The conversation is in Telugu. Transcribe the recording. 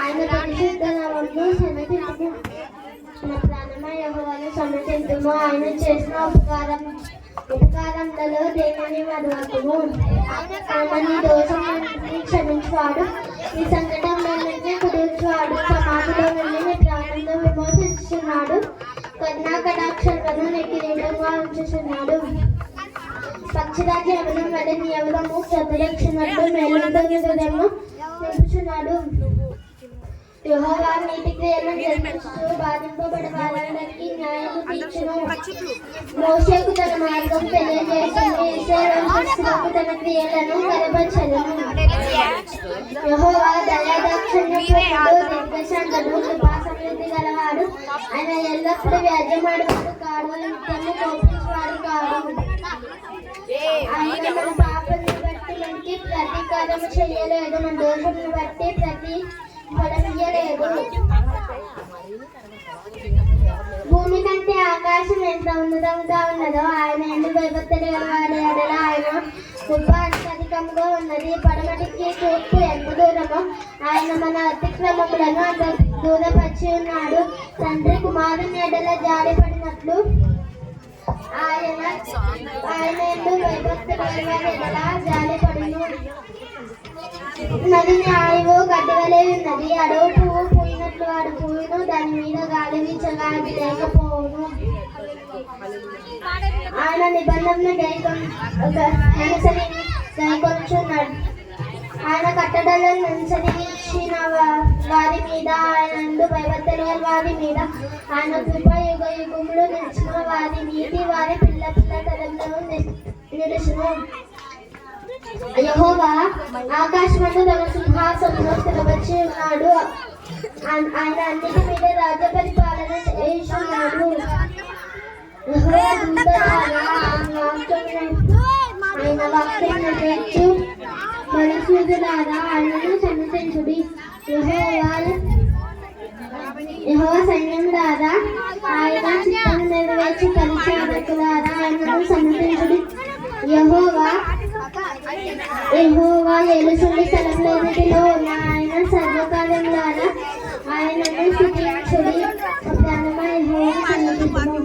ఆయన పరిశుద్ధ నామమును సన్నతింతుము. నా ప్రాణమా యెహోవాను సన్నతింతుము. ఆయన చేసిన ఉపకారములలో దేనిని మరువకుము. ఆయన నీ దోషములన్నిటినీ క్షమించువాడు, నీ సంకటములన్నిటినీ కుదుర్చువాడు, సమాధిలో నుండి నీ ప్రాణంతో విమోచించుచున్నాడు, కరుణా కటాక్షములను నీ కిరీటంగా ఉంచుచున్నాడు. పక్షిరాజు యవనం వలె నీ యవనము ప్రతిరక్షినట్టు మేలుతో నీ హృదయము నింపుచున్నాడు. యెహోవా నీతి క్రియలను జరిగించుచు బాధింపబడే వారందరికీ న్యాయము తీర్చును. మోషేకు తన మార్గం తెలియజేసింది, ఇశ్రాయేలు వంశస్థులకు తన క్రియలను కనపరచెను. యెహోవా దయాదాక్షిణ్యపూర్ణుడు, దీర్ఘశాంతుడు, కృపాసమృద్ధి గలవాడు. ఆయన ఎల్లప్పుడూ వ్యాజ్యమాడువాడు కాడు, నిత్యము కోపించువాడు కాడు. ఆయన మన పాపమును బట్టి మనకి ప్రతీకారము చేయలేదు, మన దోషమును బట్టి ప్రతిఫలమియ్యలేదు. భూమి కంటే ఆకాశం ఎంత ఉన్నతంగా ఉన్నదో ఆయన ఎందు భయభక్తులు గలవారి ఎడల ఆయన కృప అత్యధికముగా ఉన్నది. పడమటికి తూర్పు ఎంత దూరమో ఆయన మన అతిక్రమములను అంత దూరపరిచి ఉన్నాడు. తండ్రి కుమారుని ఎడల జాలి పడినట్లు ఆయన ఎందు భయభక్తులు గలవారి ఎడల జాలి పడును. నదిని ఆయువు గడ్డవలే ఉన్నది, అడవు పువ్వు పూయినట్లు వాడు పూయును, దాని మీద గాలి వీచగా అది లేకపోవును. ఆయన నిబంధనను గైకొనుచున్నాడు. ఆయన కట్టడలను అనుసరించిన వారి మీద, ఆయన యందు భయభక్తులు గల వారి మీద ఆయన కృప యుగ యుగములు నిలిచిన వారి నీతి వారి పిల్ల తరంలో నిలుచును. యెహోవా ఆకాశమందు తన సింహాసనంలో స్థిరపరిచి ఉన్నాడు. ఆయన అన్నిటి మీద రాజ్య పరిపాలన చేయుచున్నాడు. యెహోవా దూత ద్వారా ఆయన వాక్యమును నెరవేర్చు మనుష్యులారా ఆయనను సన్నతించుడి. యెహోవా సైన్యం ద్వారా ఆయన చిత్తము నెరవేర్చి పరిచారకులారా ఆయనను సన్నతించుడి. యెహోవా ఏలుచుండి స్థలములన్నిటిలో ఉన్న ఆయన సర్వకార్యములారా ఆయనను స్తుతించుడి. ప్రాణమా యెహోవాను సన్నతించుము.